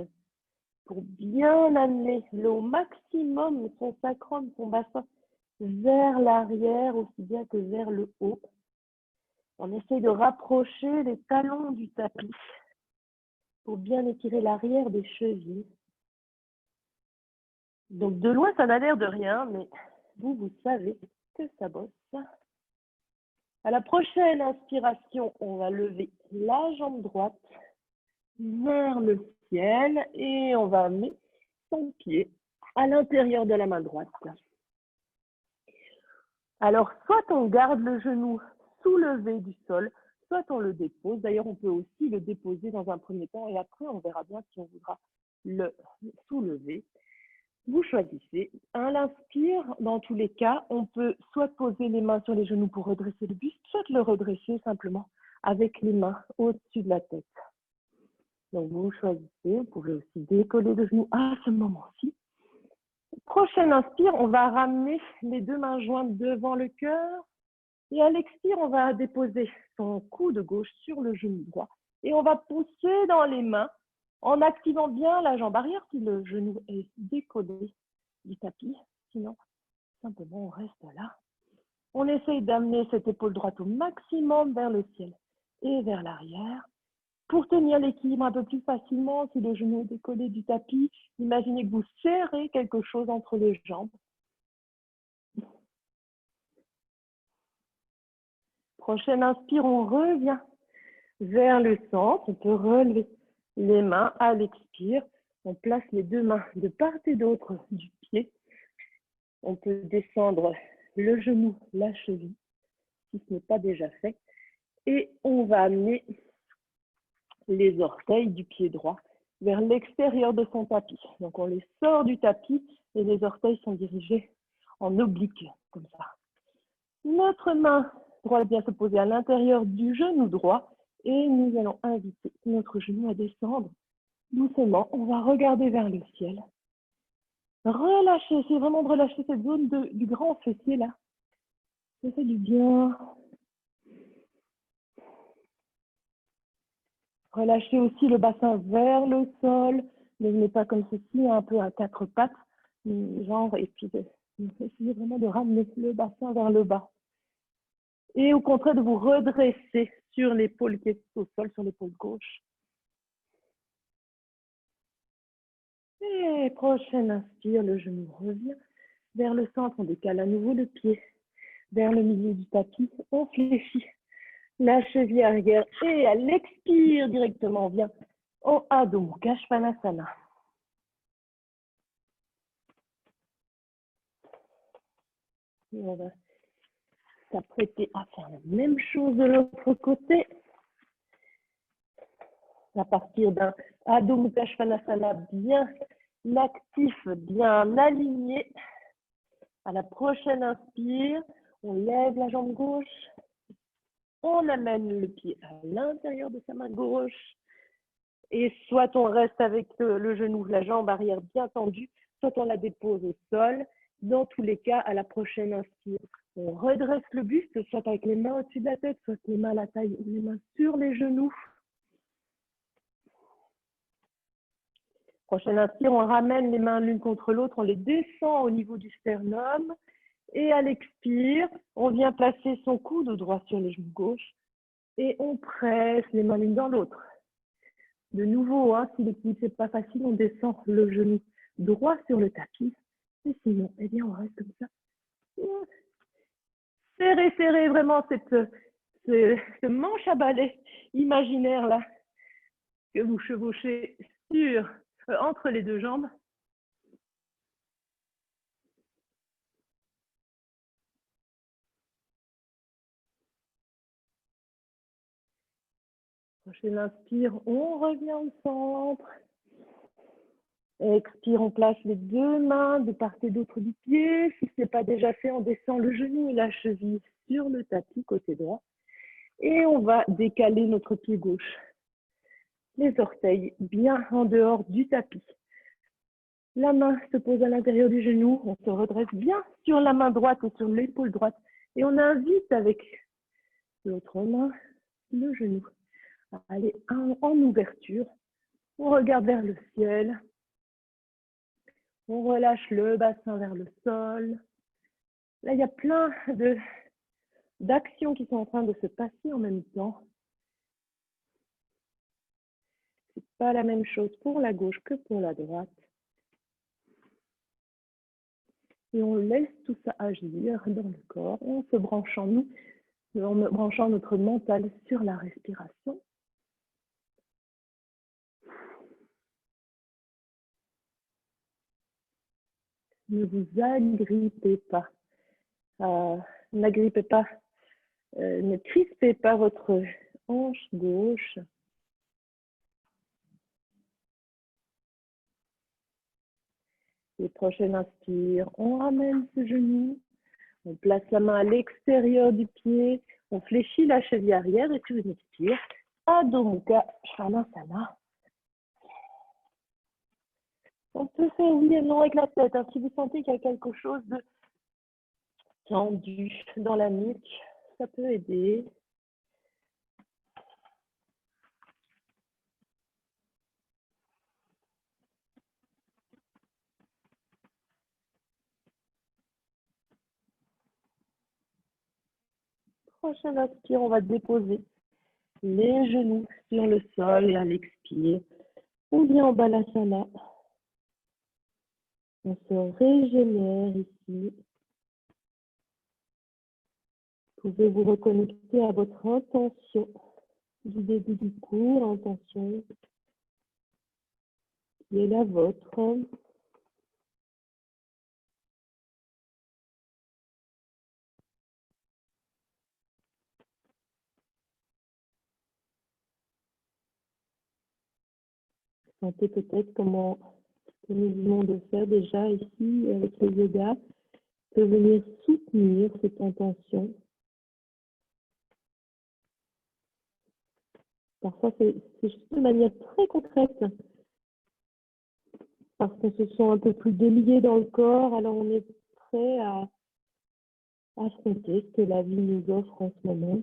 pour bien amener au maximum son sacrum, son bassin vers l'arrière aussi bien que vers le haut. On essaie de rapprocher les talons du tapis pour bien étirer l'arrière des chevilles. Donc de loin, ça n'a l'air de rien, mais vous savez que ça bosse. À la prochaine inspiration, on va lever la jambe droite vers le ciel et on va amener son pied à l'intérieur de la main droite. Alors, soit on garde le genou soulevé du sol, soit on le dépose. D'ailleurs, on peut aussi le déposer dans un premier temps et après, on verra bien si on voudra le soulever. Vous choisissez. À l'inspire, dans tous les cas, on peut soit poser les mains sur les genoux pour redresser le buste, soit le redresser simplement avec les mains au-dessus de la tête. Donc, vous choisissez. Vous pouvez aussi décoller le genou à ce moment-ci. Prochaine inspire, on va ramener les deux mains jointes devant le cœur. Et à l'expire, on va déposer son coude gauche sur le genou droit. Et on va pousser dans les mains en activant bien la jambe arrière si le genou est décollé du tapis. Sinon, simplement, on reste là. On essaye d'amener cette épaule droite au maximum vers le ciel et vers l'arrière. Pour tenir l'équilibre un peu plus facilement, si le genou est décollé du tapis, imaginez que vous serrez quelque chose entre les jambes. Prochaine inspire, on revient vers le centre. On peut relever les mains à l'expire. On place les deux mains de part et d'autre du pied. On peut descendre le genou, la cheville, si ce n'est pas déjà fait. Et on va amener les orteils du pied droit vers l'extérieur de son tapis. Donc, on les sort du tapis et les orteils sont dirigés en oblique, comme ça. Notre main droite vient se poser à l'intérieur du genou droit et nous allons inviter notre genou à descendre doucement. On va regarder vers le ciel. Relâchez, c'est vraiment de relâcher cette zone du grand fessier là. Ça fait du bien. Relâchez aussi le bassin vers le sol. Ne venez pas comme ceci, un peu à quatre pattes, genre, et puis essayez vraiment de ramener le bassin vers le bas. Et au contraire, de vous redresser sur l'épaule qui est au sol, sur l'épaule gauche. Et prochaine inspire, le genou revient vers le centre. On décale à nouveau le pied vers le milieu du tapis. On fléchit la cheville arrière et à l'expire directement, on vient en Adho Mukha Svanasana. Et on va s'apprêter à faire la même chose de l'autre côté. À partir d'un Adho Mukha Svanasana bien actif, bien aligné. À la prochaine inspire, on lève la jambe gauche. On amène le pied à l'intérieur de sa main gauche. Et soit on reste avec le genou, la jambe arrière bien tendue, soit on la dépose au sol. Dans tous les cas, à la prochaine inspire, on redresse le buste, soit avec les mains au-dessus de la tête, soit les mains à la taille ou les mains sur les genoux. Prochaine inspire, on ramène les mains l'une contre l'autre, on les descend au niveau du sternum. Et à l'expire, on vient placer son coude droit sur le genou gauche et on presse les mains l'une dans l'autre. De nouveau, si l'équilibre n'est pas facile, on descend le genou droit sur le tapis. Et sinon, eh bien, on reste comme ça. Serrez, serrez vraiment ce manche à balai imaginaire là que vous chevauchez entre les deux jambes. Prochaine inspire, on revient au centre. Expire, on place les deux mains de part et d'autre du pied. Si ce n'est pas déjà fait, on descend le genou et la cheville sur le tapis côté droit. Et on va décaler notre pied gauche. Les orteils bien en dehors du tapis. La main se pose à l'intérieur du genou. On se redresse bien sur la main droite et sur l'épaule droite. Et on invite avec l'autre main le genou à aller en ouverture. On regarde vers le ciel. On relâche le bassin vers le sol. Là, il y a plein d'actions qui sont en train de se passer en même temps. Ce n'est pas la même chose pour la gauche que pour la droite. Et on laisse tout ça agir dans le corps. On se branche en nous, en branchant notre mental sur la respiration. Ne vous agrippez pas. N'agrippez pas, ne crispez pas votre hanche gauche. Et prochaine inspire, on ramène ce genou, on place la main à l'extérieur du pied, on fléchit la cheville arrière et sur une expire, Adho Mukha Svanasana. On peut faire oui et non avec la tête. Si vous sentez qu'il y a quelque chose de tendu dans la nuque, ça peut aider. Prochaine inspire, on va déposer les genoux sur le sol et à l'expire, on vient en balasana. On se régénère ici. Vous pouvez vous reconnecter à votre intention du début du cours, intention qui est la vôtre. Sentez peut-être comment ce que nous venons de faire déjà ici avec le yoga peut venir soutenir cette intention. Parfois, c'est juste de manière très concrète, parce qu'on se sent un peu plus délié dans le corps, alors on est prêt à affronter ce que la vie nous offre en ce moment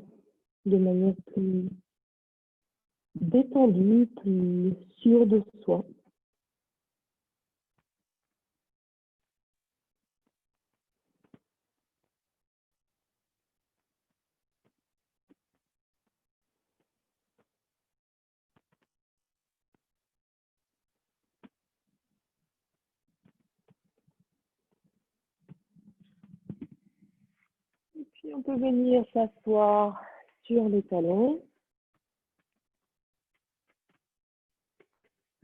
de manière plus détendue, plus sûre de soi. Et puis on peut venir s'asseoir sur les talons.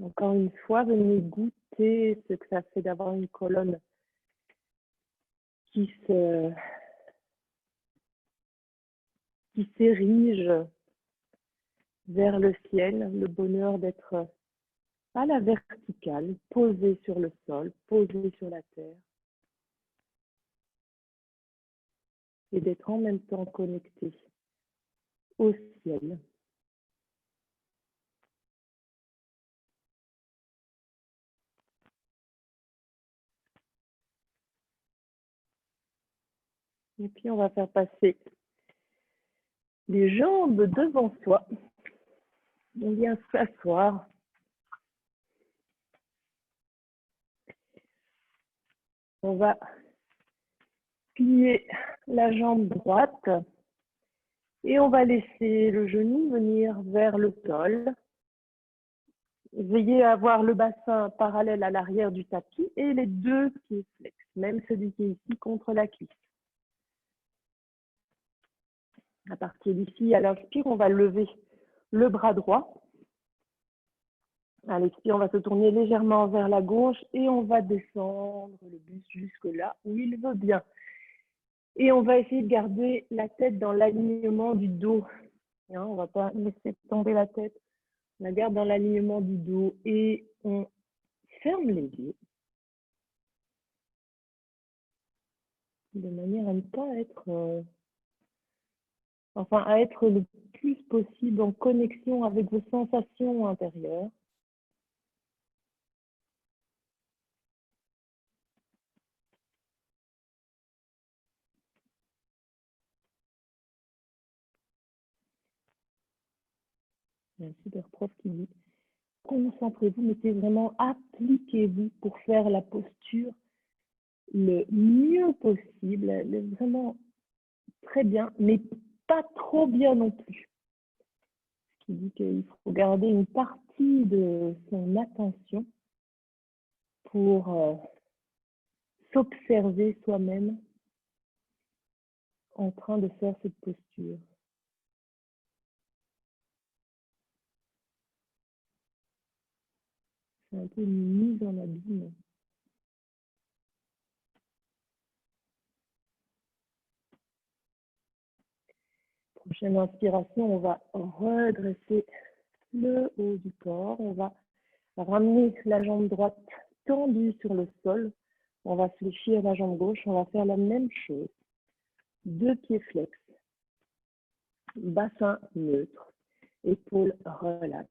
Encore une fois, venez goûter ce que ça fait d'avoir une colonne qui s'érige vers le ciel, le bonheur d'être à la verticale, posé sur le sol, posé sur la terre, et d'être en même temps connecté au ciel. Et puis on va faire passer les jambes devant soi. On vient s'asseoir. On va plier la jambe droite et on va laisser le genou venir vers le sol. Veillez à avoir le bassin parallèle à l'arrière du tapis et les deux pieds flex, même celui qui est ici contre la cuisse. À partir d'ici, à l'inspire, on va lever le bras droit. À l'expire, on va se tourner légèrement vers la gauche et on va descendre le buste jusque là où il veut bien. Et on va essayer de garder la tête dans l'alignement du dos. On ne va pas laisser tomber la tête. On la garde dans l'alignement du dos et on ferme les yeux de manière à ne pas être, à être le plus possible en connexion avec vos sensations intérieures. Il y a un super prof qui dit concentrez-vous, mettez vraiment, appliquez-vous pour faire la posture le mieux possible, vraiment très bien, mais pas trop bien non plus. Ce qui dit qu'il faut garder une partie de son attention pour s'observer soi-même en train de faire cette posture. C'est un peu une mise en abîme. Prochaine inspiration, on va redresser le haut du corps. On va ramener la jambe droite tendue sur le sol. On va fléchir la jambe gauche. On va faire la même chose. Deux pieds flex. Bassin neutre. Épaules relax.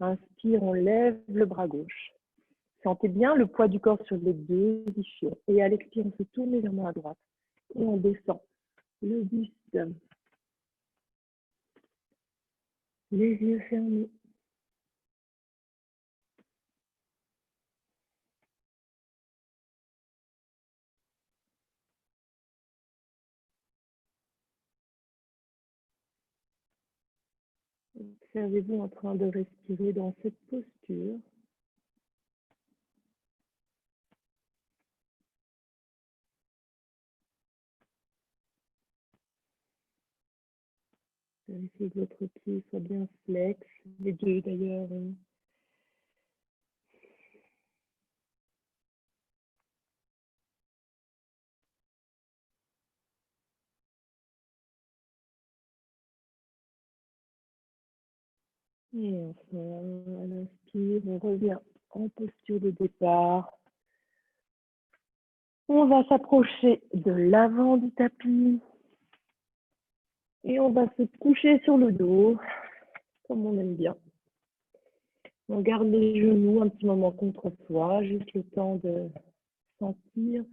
Inspire, on lève le bras gauche. Sentez bien le poids du corps sur les deux ischions. Et à l'expire, on se tourne légèrement à droite. Et on descend le buste. Les yeux fermés. Observez-vous en train de respirer dans cette posture. Vérifiez que votre pied soit bien flex, les deux d'ailleurs. Et enfin, on inspire, on revient en posture de départ. On va s'approcher de l'avant du tapis. Et on va se coucher sur le dos, comme on aime bien. On garde les genoux un petit moment contre soi, juste le temps de sentir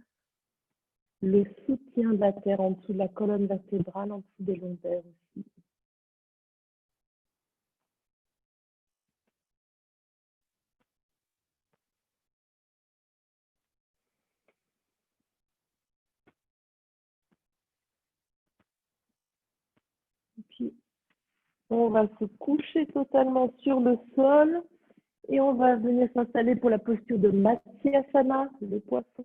le soutien de la terre en dessous de la colonne vertébrale, en dessous des lombaires aussi. Et puis, on va se coucher totalement sur le sol et on va venir s'installer pour la posture de Matsyasana, le poisson.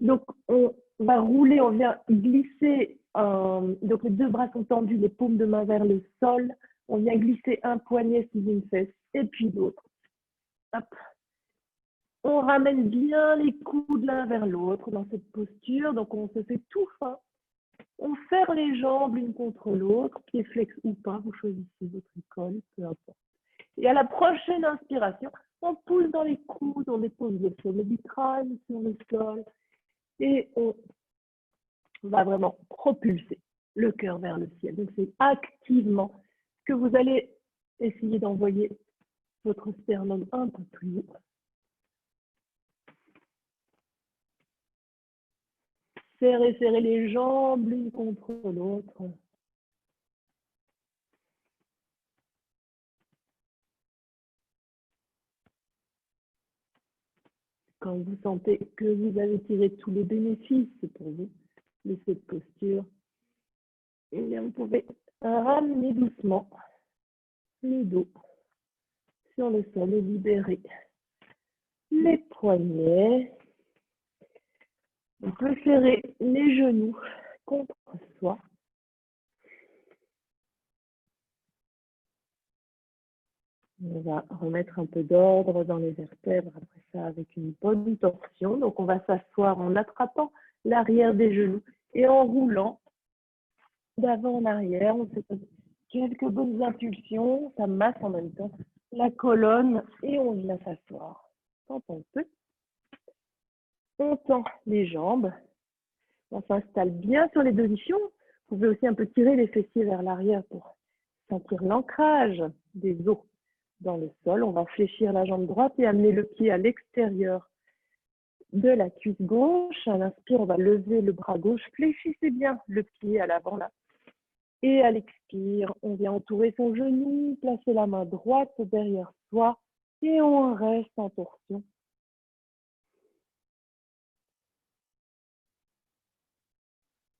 Donc, on va rouler, on vient glisser, donc les deux bras sont tendus, les paumes de main vers le sol. On vient glisser un poignet sous une fesse et puis l'autre. Hop. On ramène bien les coudes l'un vers l'autre dans cette posture. Donc, on se fait tout fin. On serre les jambes l'une contre l'autre, pieds flex ou pas, vous choisissez votre école, peu importe. Et à la prochaine inspiration, on pousse dans les coudes, on dépose le sommet du crâne sur le sol et on va vraiment propulser le cœur vers le ciel. Donc, c'est activement que vous allez essayer d'envoyer votre sternum un peu plus haut. Serrez les jambes l'une contre l'autre. Quand vous sentez que vous avez tiré tous les bénéfices pour vous de cette posture, eh bien, vous pouvez ramener doucement le dos sur le sol et libérer les poignets. On peut serrer les genoux contre soi. On va remettre un peu d'ordre dans les vertèbres après ça avec une bonne torsion. Donc, on va s'asseoir en attrapant l'arrière des genoux et en roulant d'avant en arrière. On fait quelques bonnes impulsions. Ça masse en même temps la colonne et on vient s'asseoir quand on peut. On tend les jambes. On s'installe bien sur les deux ischions. Vous pouvez aussi un peu tirer les fessiers vers l'arrière pour sentir l'ancrage des os dans le sol. On va fléchir la jambe droite et amener le pied à l'extérieur de la cuisse gauche. À l'inspire, on va lever le bras gauche. Fléchissez bien le pied à l'avant là. Et à l'expire, on vient entourer son genou, placer la main droite derrière soi et on reste en torsion.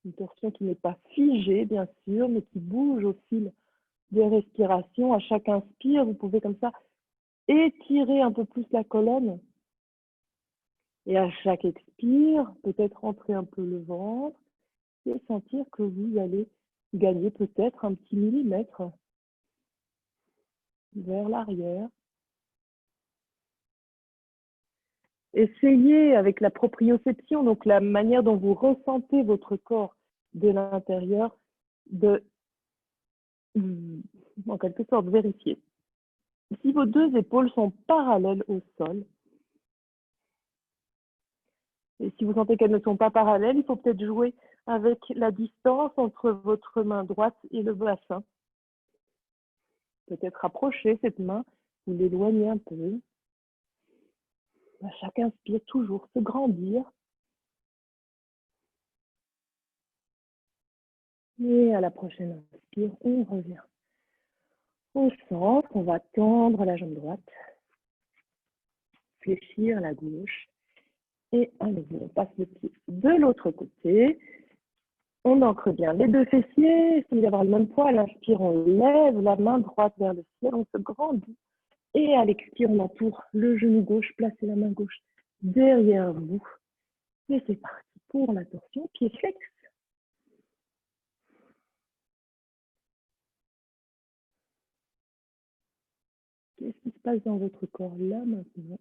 Une torsion qui n'est pas figée, bien sûr, mais qui bouge au fil des respirations. À chaque inspire, vous pouvez comme ça étirer un peu plus la colonne. Et à chaque expire, peut-être rentrer un peu le ventre et sentir que vous allez gagner peut-être un petit millimètre vers l'arrière. Essayez avec la proprioception, donc la manière dont vous ressentez votre corps de l'intérieur, de, en quelque sorte, vérifier. Si vos deux épaules sont parallèles au sol, et si vous sentez qu'elles ne sont pas parallèles, il faut peut-être jouer avec la distance entre votre main droite et le bassin. Peut-être rapprocher cette main ou l'éloigner un peu. À chaque inspire, toujours se grandir. Et à la prochaine inspire, on revient au centre. On va tendre la jambe droite, fléchir la gauche. Et à nouveau, on passe le pied de l'autre côté. On ancre bien les deux fessiers. Essayez d'avoir le même poids. À l'inspire, on lève la main droite vers le ciel. On se grandit. Et à l'expire, on entoure le genou gauche. Placez la main gauche derrière vous. Et c'est parti pour la torsion. Pied flex. Qu'est-ce qui se passe dans votre corps là maintenant?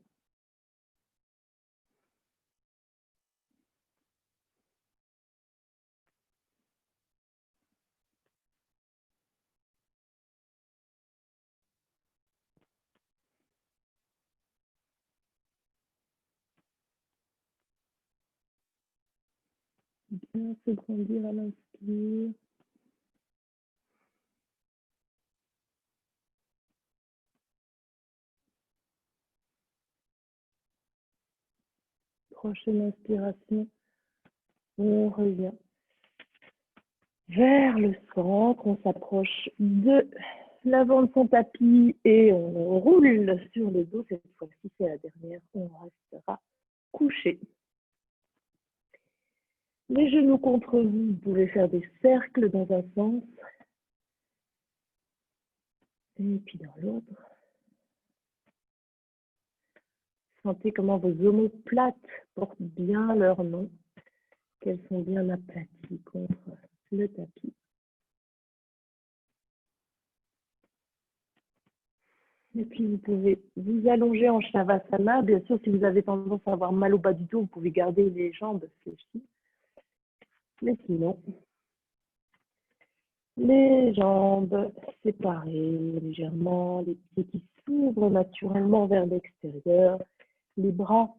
Bien se grandir à l'inspire. Prochaine inspiration, on revient vers le centre, on s'approche de l'avant de son tapis et on roule sur le dos. Cette fois-ci, c'est la dernière, on restera couché. Les genoux contre vous, vous pouvez faire des cercles dans un sens et puis dans l'autre. Sentez comment vos omoplates portent bien leur nom, qu'elles sont bien aplaties contre le tapis. Et puis vous pouvez vous allonger en Shavasana. Bien sûr, si vous avez tendance à avoir mal au bas du dos, vous pouvez garder les jambes fléchies. Mais sinon, les jambes séparées légèrement, les pieds qui s'ouvrent naturellement vers l'extérieur, les bras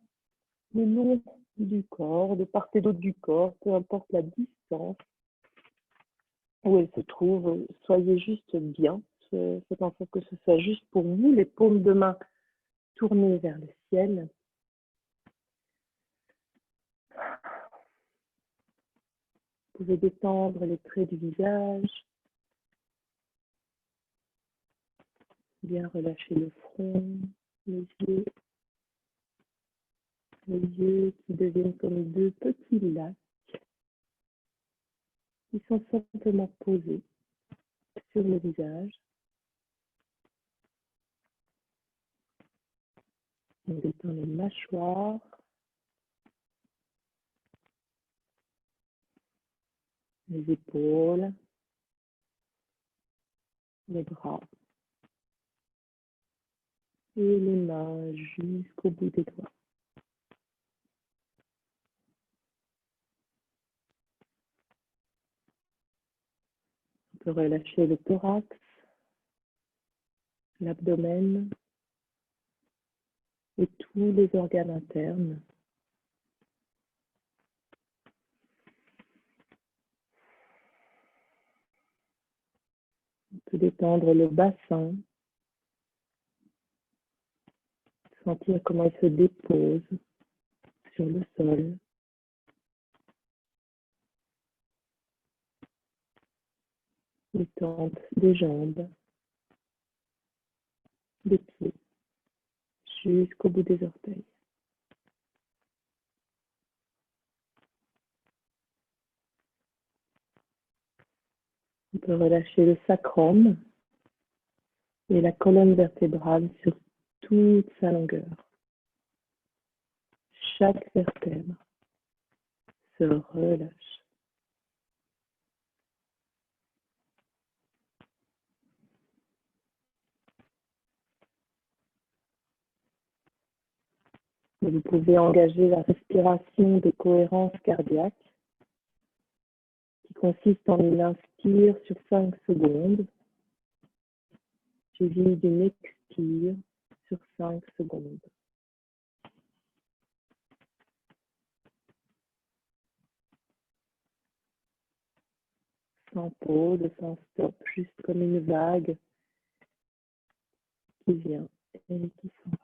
le long du corps, de part et d'autre du corps, peu importe la distance où elle se trouve, soyez juste bien. Faites en sorte que ce soit juste pour vous, les paumes de main tournées vers le ciel. Vous pouvez détendre les traits du visage, bien relâcher le front, les yeux qui deviennent comme deux petits lacs qui sont simplement posés sur le visage. On détend les mâchoires, les épaules, les bras et les mains jusqu'au bout des doigts. On peut relâcher le thorax, l'abdomen et tous les organes internes. On peut détendre le bassin, sentir comment il se dépose sur le sol. Détente des jambes, des pieds, jusqu'au bout des orteils. On peut relâcher le sacrum et la colonne vertébrale sur toute sa longueur. Chaque vertèbre se relâche. Vous pouvez engager la respiration de cohérence cardiaque qui consiste en une inspire sur 5 secondes, suivie d'une expire sur 5 secondes. Sans pause, sans stop, juste comme une vague qui vient et qui s'en va.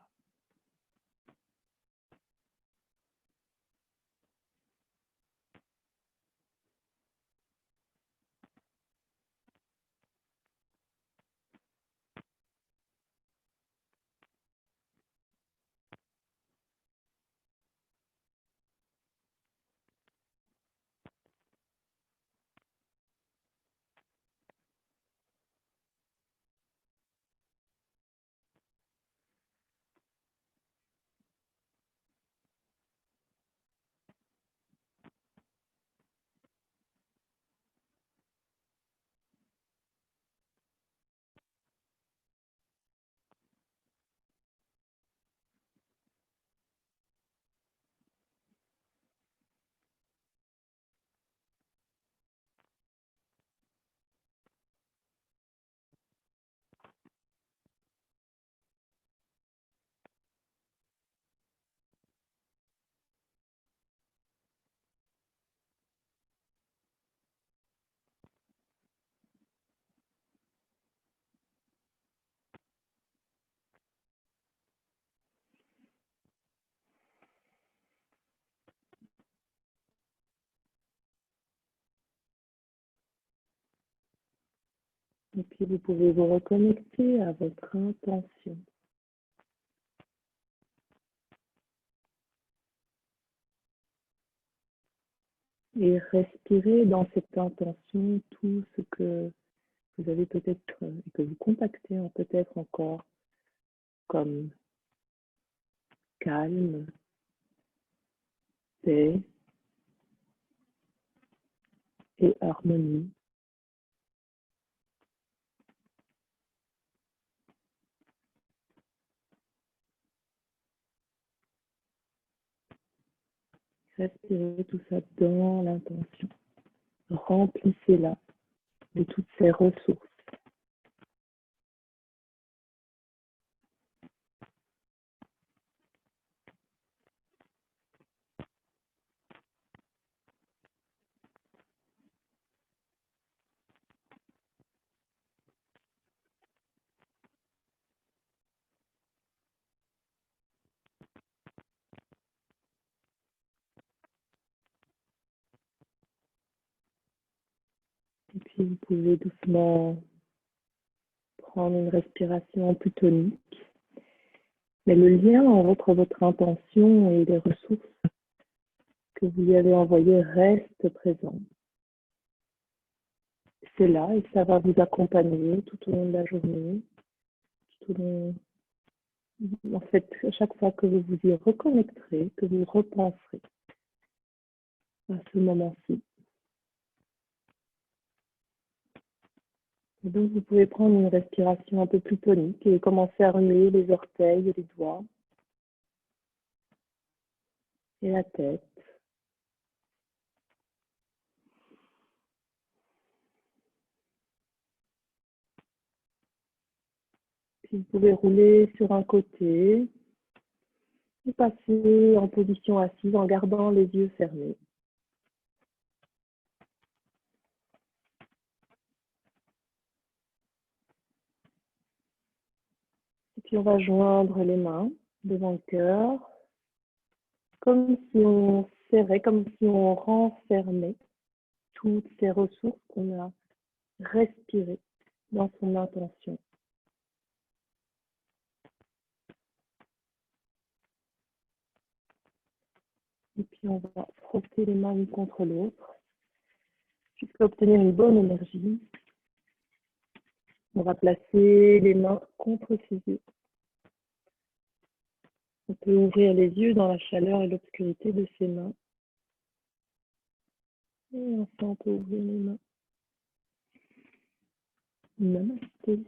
Et puis vous pouvez vous reconnecter à votre intention. Et respirer dans cette intention tout ce que vous avez peut-être et que vous contactez peut-être encore comme calme, paix et harmonie. Respirez tout ça dans l'intention. Remplissez-la de toutes ces ressources. Et puis vous pouvez doucement prendre une respiration plus tonique. Mais le lien entre votre intention et les ressources que vous y avez envoyées reste présent. C'est là et ça va vous accompagner tout au long de la journée, tout au long. En fait, à chaque fois que vous vous y reconnecterez, que vous repenserez à ce moment-ci. Et donc, vous pouvez prendre une respiration un peu plus tonique et commencer à remuer les orteils et les doigts et la tête. Puis vous pouvez rouler sur un côté et passer en position assise en gardant les yeux fermés. Et puis on va joindre les mains devant le cœur, comme si on serrait, comme si on renfermait toutes ces ressources qu'on a respirées dans son intention. Et puis on va frotter les mains l'une contre l'autre jusqu'à obtenir une bonne énergie. On va placer les mains contre ses yeux. On peut ouvrir les yeux dans la chaleur et l'obscurité de ses mains. Et enfin, on peut ouvrir les mains. Namasté.